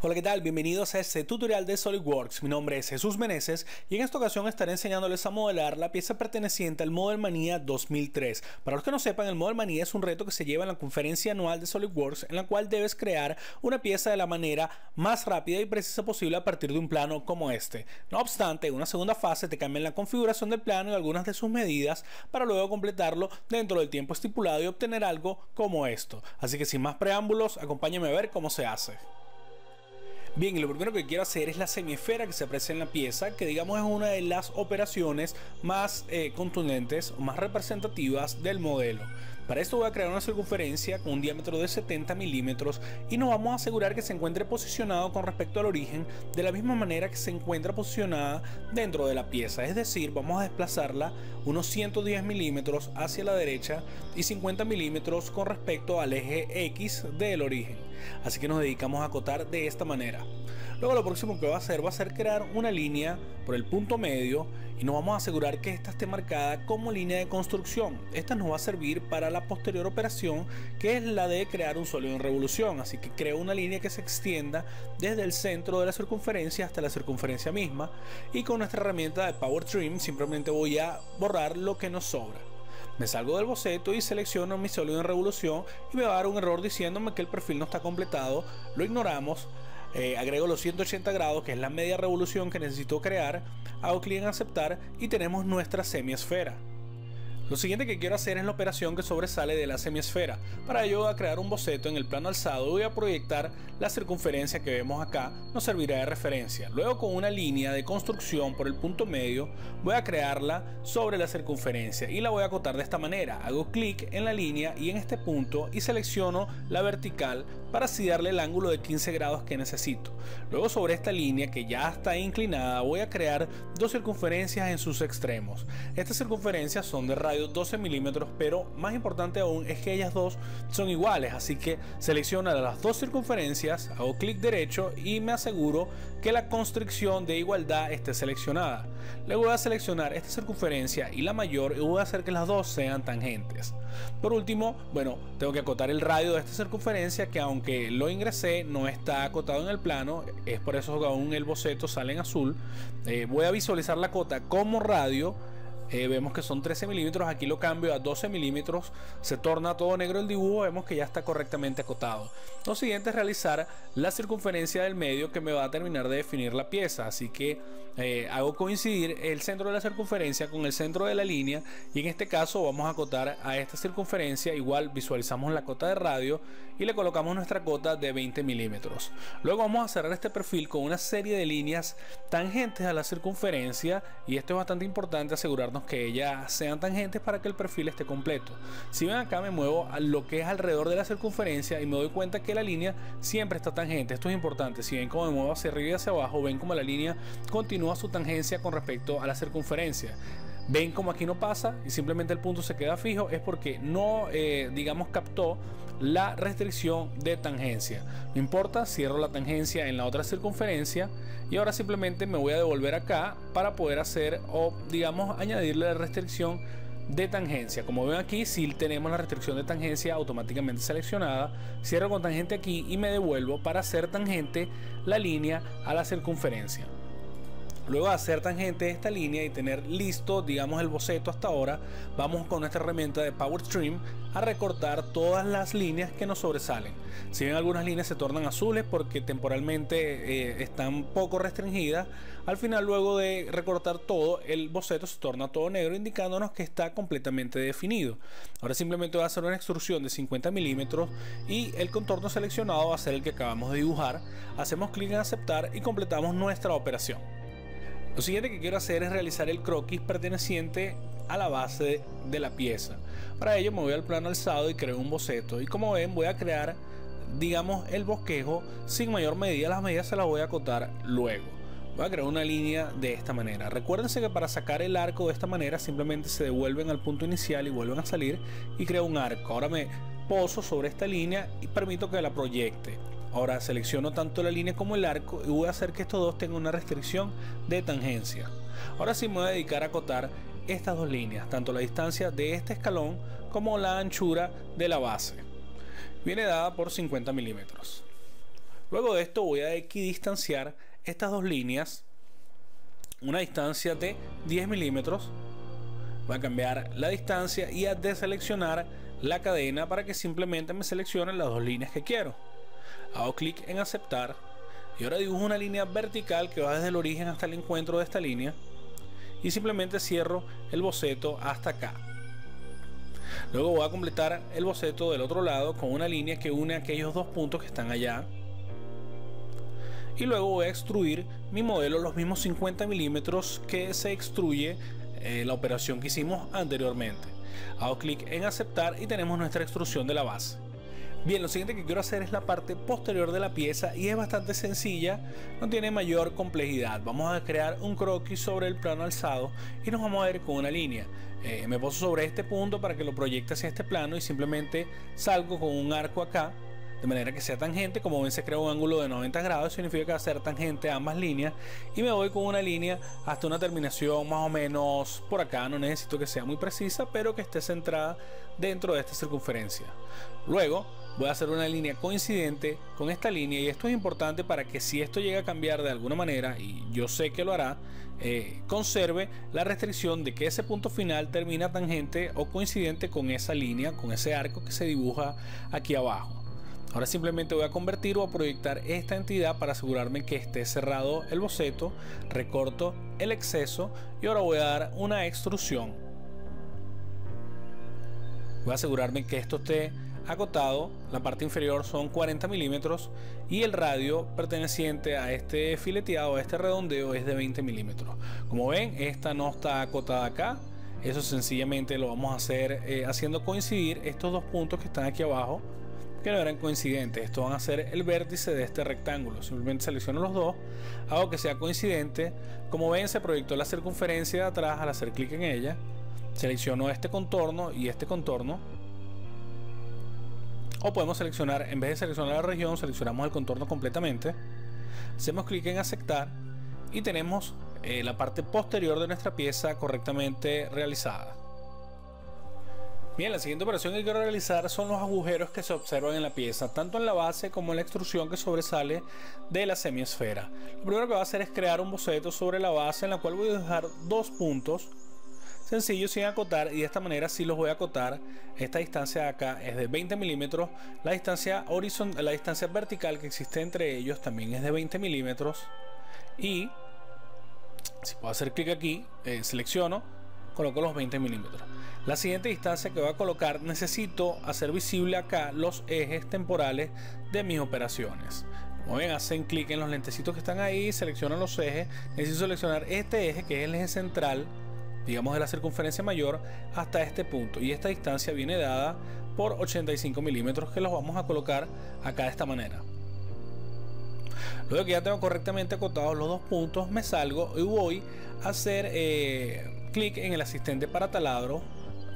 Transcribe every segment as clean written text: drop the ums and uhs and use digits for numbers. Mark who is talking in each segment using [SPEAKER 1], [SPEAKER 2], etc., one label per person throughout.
[SPEAKER 1] Hola, ¿qué tal? Bienvenidos a este tutorial de SolidWorks. Mi nombre es Jesús Meneses y en esta ocasión estaré enseñándoles a modelar la pieza perteneciente al Model Manía 2003. Para los que no sepan, el Model Manía es un reto que se lleva en la conferencia anual de SolidWorks, en la cual debes crear una pieza de la manera más rápida y precisa posible a partir de un plano como este. No obstante, en una segunda fase te cambian la configuración del plano y algunas de sus medidas para luego completarlo dentro del tiempo estipulado y obtener algo como esto. Así que sin más preámbulos, acompáñame a ver cómo se hace. Bien, y lo primero que quiero hacer es la semiesfera que se aprecia en la pieza, que digamos es una de las operaciones más contundentes o más representativas del modelo. Para esto voy a crear una circunferencia con un diámetro de 70 milímetros y nos vamos a asegurar que se encuentre posicionado con respecto al origen de la misma manera que se encuentra posicionada dentro de la pieza. Es decir, vamos a desplazarla unos 110 milímetros hacia la derecha y 50 milímetros con respecto al eje X del origen. Así que nos dedicamos a acotar de esta manera. Luego lo próximo que voy a hacer va a ser crear una línea por el punto medio y nos vamos a asegurar que esta esté marcada como línea de construcción. Esta nos va a servir para la posterior operación, que es la de crear un sólido en revolución. Así que creo una línea que se extienda desde el centro de la circunferencia hasta la circunferencia misma, y con nuestra herramienta de Power Trim simplemente voy a borrar lo que nos sobra. Me salgo del boceto y selecciono mi sólido en revolución y me va a dar un error diciéndome que el perfil no está completado. Lo ignoramos, agrego los 180 grados, que es la media revolución que necesito crear, hago clic en aceptar y tenemos nuestra semiesfera. Lo siguiente que quiero hacer es la operación que sobresale de la semiesfera. Para ello voy a crear un boceto en el plano alzado y voy a proyectar la circunferencia que vemos acá, nos servirá de referencia. Luego, con una línea de construcción por el punto medio, voy a crearla sobre la circunferencia y la voy a acotar de esta manera. Hago clic en la línea y en este punto y selecciono la vertical para así darle el ángulo de 15 grados que necesito. Luego, sobre esta línea que ya está inclinada, voy a crear dos circunferencias en sus extremos. Estas circunferencias son de radio 12 milímetros, pero más importante aún es que ellas dos son iguales, así que selecciono las dos circunferencias, hago clic derecho y me aseguro que la constricción de igualdad esté seleccionada. Luego voy a seleccionar esta circunferencia y la mayor y voy a hacer que las dos sean tangentes. Por último, tengo que acotar el radio de esta circunferencia, que aunque lo ingresé no está acotado en el plano, es por eso que aún el boceto sale en azul. Voy a visualizar la cota como radio. Vemos que son 13 milímetros, aquí lo cambio a 12 milímetros, se torna todo negro el dibujo, vemos que ya está correctamente acotado. Lo siguiente es realizar la circunferencia del medio, que me va a terminar de definir la pieza, así que hago coincidir el centro de la circunferencia con el centro de la línea, y en este caso vamos a acotar a esta circunferencia. Igual visualizamos la cota de radio y le colocamos nuestra cota de 20 milímetros. Luego vamos a cerrar este perfil con una serie de líneas tangentes a la circunferencia, y esto es bastante importante, asegurarnos que ellas sean tangentes para que el perfil esté completo. Si ven acá, me muevo a lo que es alrededor de la circunferencia y me doy cuenta que la línea siempre está tangente. Esto es importante. Si ven cómo me muevo hacia arriba y hacia abajo, ven como la línea continúa su tangencia con respecto a la circunferencia. Ven como aquí no pasa y simplemente el punto se queda fijo, es porque no captó la restricción de tangencia. No importa, cierro la tangencia en la otra circunferencia y ahora simplemente me voy a devolver acá para poder hacer añadirle la restricción de tangencia. Como ven aquí, si tenemos la restricción de tangencia automáticamente seleccionada. Cierro con tangente aquí y me devuelvo para hacer tangente la línea a la circunferencia. Luego de hacer tangente de esta línea y tener listo el boceto hasta ahora, vamos con nuestra herramienta de Power Trim a recortar todas las líneas que nos sobresalen. Si bien algunas líneas se tornan azules porque temporalmente están poco restringidas, al final, luego de recortar todo, el boceto se torna todo negro, indicándonos que está completamente definido. Ahora simplemente voy a hacer una extrusión de 50 milímetros y el contorno seleccionado va a ser el que acabamos de dibujar. Hacemos clic en aceptar y completamos nuestra operación. Lo siguiente que quiero hacer es realizar el croquis perteneciente a la base de la pieza. Para ello me voy al plano alzado y creo un boceto, y como ven voy a crear el bosquejo sin mayor medida. Las medidas se las voy a acotar luego. Voy a crear una línea de esta manera. Recuérdense que para sacar el arco de esta manera simplemente se devuelven al punto inicial y vuelven a salir y creo un arco. Ahora me poso sobre esta línea y permito que la proyecte. Ahora selecciono tanto la línea como el arco y voy a hacer que estos dos tengan una restricción de tangencia. Ahora sí me voy a dedicar a acotar estas dos líneas, tanto la distancia de este escalón como la anchura de la base. Viene dada por 50 milímetros. Luego de esto voy a equidistanciar estas dos líneas, una distancia de 10 milímetros. Voy a cambiar la distancia y a deseleccionar la cadena para que simplemente me seleccione las dos líneas que quiero. Hago clic en aceptar y ahora dibujo una línea vertical que va desde el origen hasta el encuentro de esta línea y simplemente cierro el boceto hasta acá. Luego voy a completar el boceto del otro lado con una línea que une aquellos dos puntos que están allá. Y luego voy a extruir mi modelo los mismos 50 milímetros que se extruye la operación que hicimos anteriormente. Hago clic en aceptar y tenemos nuestra extrusión de la base. Bien, lo siguiente que quiero hacer es la parte posterior de la pieza y es bastante sencilla, no tiene mayor complejidad. Vamos a crear un croquis sobre el plano alzado y nos vamos a ir con una línea. Me poso sobre este punto para que lo proyecte hacia este plano y simplemente salgo con un arco acá, de manera que sea tangente. Como ven, se crea un ángulo de 90 grados, significa que va a ser tangente a ambas líneas, y me voy con una línea hasta una terminación más o menos por acá. No necesito que sea muy precisa, pero que esté centrada dentro de esta circunferencia. Luego voy a hacer una línea coincidente con esta línea, y esto es importante para que si esto llega a cambiar de alguna manera, y yo sé que lo hará, conserve la restricción de que ese punto final termina tangente o coincidente con esa línea, con ese arco que se dibuja aquí abajo. Ahora simplemente voy a convertir o a proyectar esta entidad para asegurarme que esté cerrado el boceto. Recorto el exceso y ahora voy a dar una extrusión. Voy a asegurarme que esto esté acotado. La parte inferior son 40 milímetros y el radio perteneciente a este fileteado, a este redondeo, es de 20 milímetros. Como ven, esta no está acotada acá. Eso sencillamente lo vamos a hacer haciendo coincidir estos dos puntos que están aquí abajo, que no eran coincidentes. Estos van a ser el vértice de este rectángulo. Simplemente selecciono los dos, hago que sea coincidente. Como ven, se proyectó la circunferencia de atrás al hacer clic en ella. Selecciono este contorno y este contorno, o podemos seleccionar, en vez de seleccionar la región, seleccionamos el contorno completamente. Hacemos clic en aceptar y tenemos la parte posterior de nuestra pieza correctamente realizada. Bien, la siguiente operación que quiero realizar son los agujeros que se observan en la pieza, tanto en la base como en la extrusión que sobresale de la semiesfera. Lo primero que voy a hacer es crear un boceto sobre la base, en la cual voy a dejar dos puntos sencillos sin acotar, y de esta manera sí los voy a acotar. Esta distancia de acá es de 20 milímetros, la distancia horizontal, la distancia vertical que existe entre ellos también es de 20 milímetros, y si puedo hacer clic aquí, selecciono, coloco los 20 milímetros. La siguiente distancia que voy a colocar, necesito hacer visible acá los ejes temporales de mis operaciones. Como ven, hacen clic en los lentecitos que están ahí, seleccionan los ejes. Necesito seleccionar este eje, que es el eje central, digamos, de la circunferencia mayor hasta este punto, y esta distancia viene dada por 85 milímetros, que los vamos a colocar acá de esta manera. Luego que ya tengo correctamente acotados los dos puntos, me salgo y voy a hacer clic en el asistente para taladro.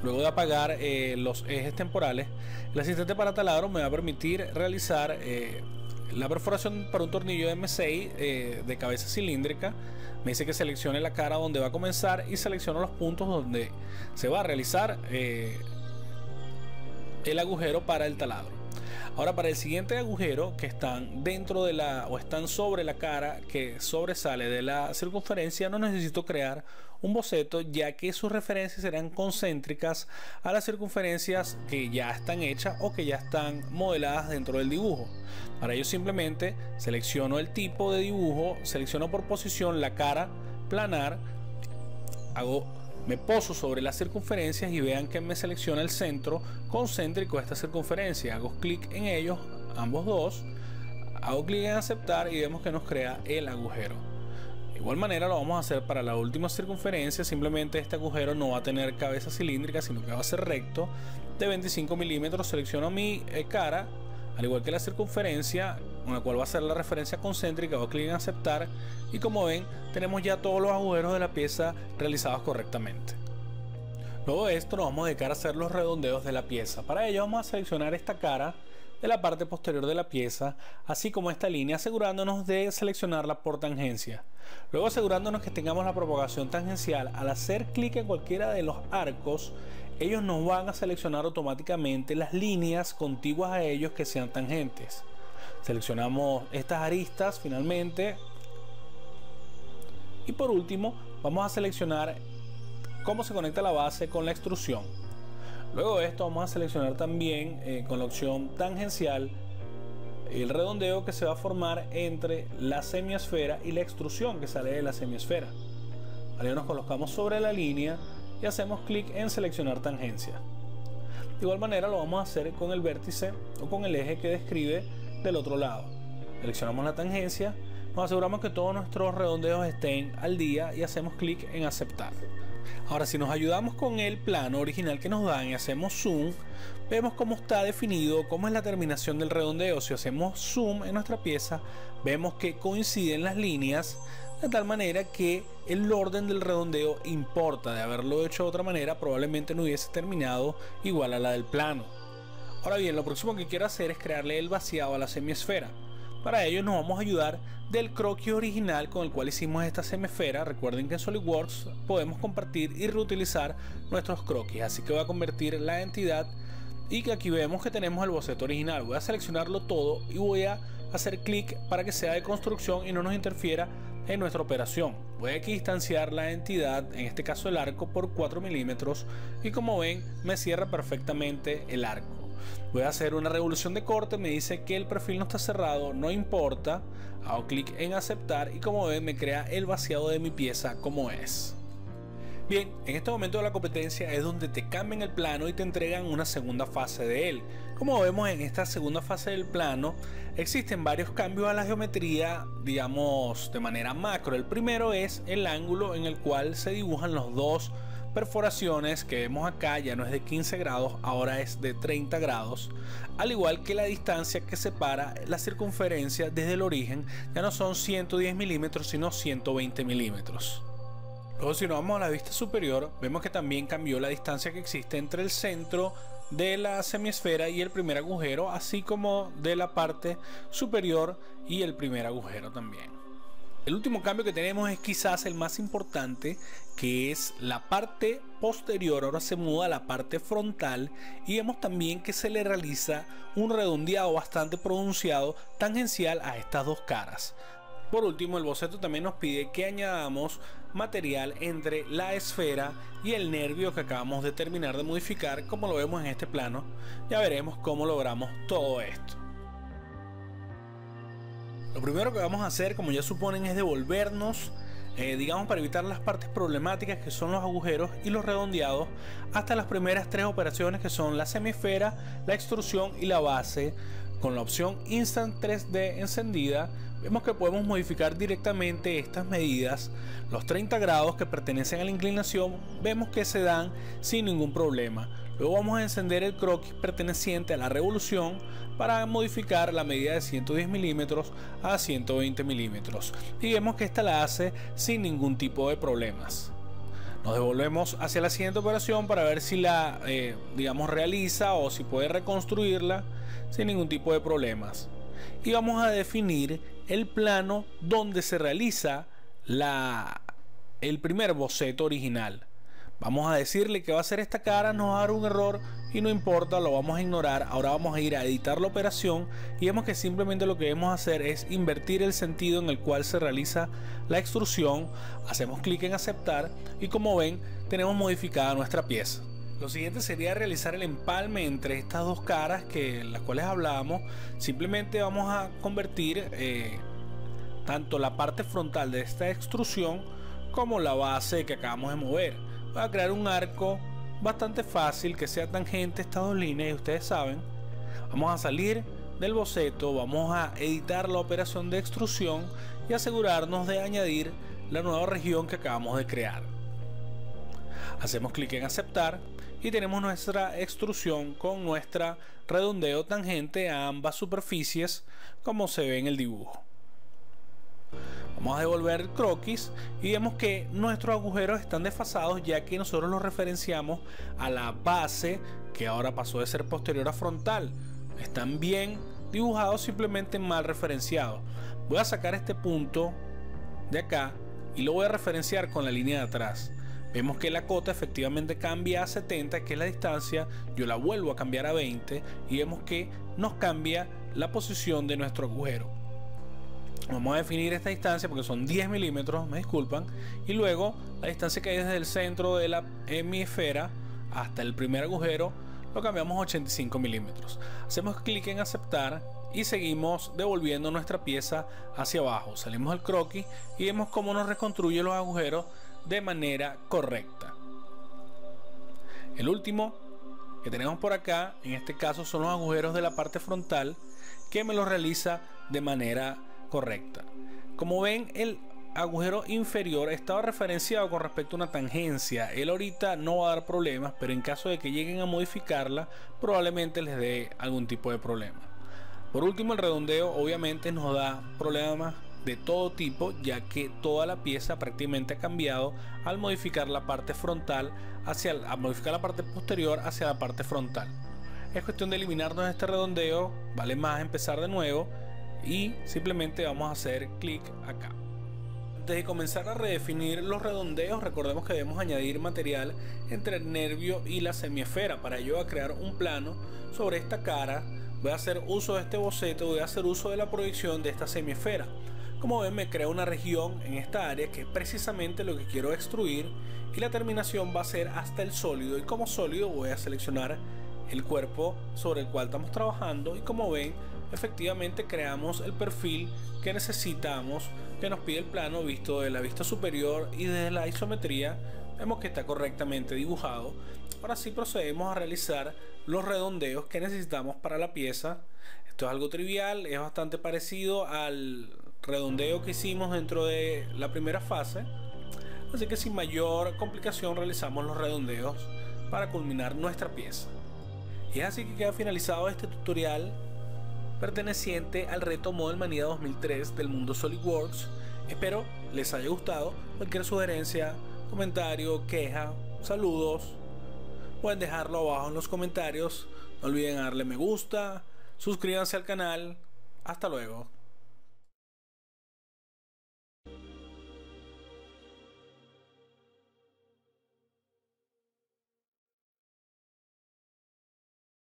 [SPEAKER 1] Luego de apagar los ejes temporales, el asistente para taladro me va a permitir realizar la perforación para un tornillo de M6 de cabeza cilíndrica. Me dice que seleccione la cara donde va a comenzar y selecciono los puntos donde se va a realizar el agujero para el taladro. Ahora, para el siguiente agujero, que están dentro de la, o están sobre la cara que sobresale de la circunferencia, no necesito crear un boceto, ya que sus referencias serán concéntricas a las circunferencias que ya están hechas o que ya están modeladas dentro del dibujo. Para ello simplemente selecciono el tipo de dibujo, selecciono por posición la cara planar, me poso sobre las circunferencias y vean que me selecciona el centro concéntrico de esta circunferencia. Hago clic en ellos, ambos dos, hago clic en aceptar y vemos que nos crea el agujero. De igual manera lo vamos a hacer para la última circunferencia. Simplemente este agujero no va a tener cabeza cilíndrica, sino que va a ser recto, de 25 milímetros. Selecciono mi cara, al igual que la circunferencia, con la cual va a ser la referencia concéntrica. Hago clic en aceptar y como ven, tenemos ya todos los agujeros de la pieza realizados correctamente. Luego de esto nos vamos a dedicar a hacer los redondeos de la pieza. Para ello vamos a seleccionar esta cara de la parte posterior de la pieza, así como esta línea, asegurándonos de seleccionarla por tangencia. Luego, asegurándonos que tengamos la propagación tangencial, al hacer clic en cualquiera de los arcos, ellos nos van a seleccionar automáticamente las líneas contiguas a ellos que sean tangentes. Seleccionamos estas aristas finalmente. Y por último, vamos a seleccionar cómo se conecta la base con la extrusión. Luego de esto vamos a seleccionar también con la opción tangencial el redondeo que se va a formar entre la semiesfera y la extrusión que sale de la semiesfera. Ahora nos colocamos sobre la línea y hacemos clic en seleccionar tangencia. De igual manera lo vamos a hacer con el vértice o con el eje que describe del otro lado. Seleccionamos la tangencia, nos aseguramos que todos nuestros redondeos estén al día y hacemos clic en aceptar. Ahora, si nos ayudamos con el plano original que nos dan y hacemos zoom, vemos cómo está definido, cómo es la terminación del redondeo. Si hacemos zoom en nuestra pieza, vemos que coinciden las líneas de tal manera que el orden del redondeo importa. De haberlo hecho de otra manera, probablemente no hubiese terminado igual a la del plano. Ahora bien, lo próximo que quiero hacer es crearle el vaciado a la semiesfera. Para ello nos vamos a ayudar del croquis original con el cual hicimos esta semiesfera. Recuerden que en SolidWorks podemos compartir y reutilizar nuestros croquis, así que voy a convertir la entidad y que aquí vemos que tenemos el boceto original. Voy a seleccionarlo todo y voy a hacer clic para que sea de construcción y no nos interfiera en nuestra operación. Voy a distanciar la entidad, en este caso el arco, por 4 milímetros y como ven me cierra perfectamente el arco. Voy a hacer una revolución de corte, me dice que el perfil no está cerrado, no importa. Hago clic en aceptar y como ven me crea el vaciado de mi pieza como es. Bien, en este momento de la competencia es donde te cambian el plano y te entregan una segunda fase de él. Como vemos en esta segunda fase del plano existen varios cambios a la geometría, digamos de manera macro. El primero es el ángulo en el cual se dibujan los dos perforaciones que vemos acá. Ya no es de 15 grados, ahora es de 30 grados, al igual que la distancia que separa la circunferencia desde el origen. Ya no son 110 milímetros sino 120 milímetros. Luego, si nos vamos a la vista superior, vemos que también cambió la distancia que existe entre el centro de la semiesfera y el primer agujero, así como de la parte superior y el primer agujero también. El último cambio que tenemos es quizás el más importante, que es la parte posterior. Ahora se muda a la parte frontal y vemos también que se le realiza un redondeado bastante pronunciado tangencial a estas dos caras. Por último, el boceto también nos pide que añadamos material entre la esfera y el nervio que acabamos de terminar de modificar, como lo vemos en este plano. Ya veremos cómo logramos todo esto. Lo primero que vamos a hacer, como ya suponen, es devolvernos, digamos, para evitar las partes problemáticas que son los agujeros y los redondeados, hasta las primeras tres operaciones que son la semiesfera, la extrusión y la base. Con la opción Instant 3D encendida, vemos que podemos modificar directamente estas medidas. Los 30 grados que pertenecen a la inclinación vemos que se dan sin ningún problema. Luego vamos a encender el croquis perteneciente a la revolución para modificar la medida de 110 milímetros a 120 milímetros y vemos que esta la hace sin ningún tipo de problemas. Nos devolvemos hacia la siguiente operación para ver si la digamos realiza o si puede reconstruirla sin ningún tipo de problemas. Y vamos a definir el plano donde se realiza el primer boceto original. Vamos a decirle que va a ser esta cara, nos va a dar un error y no importa, lo vamos a ignorar. Ahora vamos a ir a editar la operación y vemos que simplemente lo que debemos hacer es invertir el sentido en el cual se realiza la extrusión. Hacemos clic en aceptar y como ven tenemos modificada nuestra pieza. Lo siguiente sería realizar el empalme entre estas dos caras las cuales hablábamos. Simplemente vamos a convertir tanto la parte frontal de esta extrusión como la base que acabamos de mover. Voy a crear un arco bastante fácil que sea tangente a estas dos líneas y ustedes saben. Vamos a salir del boceto, vamos a editar la operación de extrusión y asegurarnos de añadir la nueva región que acabamos de crear. Hacemos clic en aceptar y tenemos nuestra extrusión con nuestra redondeo tangente a ambas superficies como se ve en el dibujo. Vamos a devolver el croquis y vemos que nuestros agujeros están desfasados, ya que nosotros los referenciamos a la base que ahora pasó de ser posterior a frontal. Están bien dibujados, simplemente mal referenciados. Voy a sacar este punto de acá y lo voy a referenciar con la línea de atrás. Vemos que la cota efectivamente cambia a 70, que es la distancia. Yo la vuelvo a cambiar a 20 y vemos que nos cambia la posición de nuestro agujero. Vamos a definir esta distancia porque son 10 milímetros, me disculpan, y luego la distancia que hay desde el centro de la hemisfera hasta el primer agujero lo cambiamos a 85 milímetros. Hacemos clic en aceptar y seguimos devolviendo nuestra pieza hacia abajo. Salimos del croquis y vemos cómo nos reconstruye los agujeros de manera correcta. El último que tenemos por acá, en este caso, son los agujeros de la parte frontal, que me los realiza de manera correcta. Como ven, el agujero inferior estaba referenciado con respecto a una tangencia. Él ahorita no va a dar problemas, pero en caso de que lleguen a modificarla, probablemente les dé algún tipo de problema. Por último, el redondeo obviamente nos da problemas de todo tipo, ya que toda la pieza prácticamente ha cambiado al modificar la parte frontal a modificar la parte posterior hacia la parte frontal. Es cuestión de eliminarnos este redondeo, vale más empezar de nuevo y simplemente vamos a hacer clic acá. Antes de comenzar a redefinir los redondeos, recordemos que debemos añadir material entre el nervio y la semiesfera. Para ello, voy a crear un plano sobre esta cara. Voy a hacer uso de este boceto, voy a hacer uso de la proyección de esta semiesfera. Como ven, me crea una región en esta área que es precisamente lo que quiero extruir, y la terminación va a ser hasta el sólido, y como sólido voy a seleccionar el cuerpo sobre el cual estamos trabajando, y como ven, efectivamente creamos el perfil que necesitamos, que nos pide el plano visto de la vista superior, y desde la isometría vemos que está correctamente dibujado. Ahora sí procedemos a realizar los redondeos que necesitamos para la pieza. Esto es algo trivial, es bastante parecido al redondeo que hicimos dentro de la primera fase, así que sin mayor complicación realizamos los redondeos para culminar nuestra pieza. Y es así que queda finalizado este tutorial perteneciente al reto Model Manía 2003 del mundo SolidWorks. Espero les haya gustado. Cualquier sugerencia, comentario, queja, saludos, pueden dejarlo abajo en los comentarios. No olviden darle me gusta, suscríbanse al canal. Hasta luego.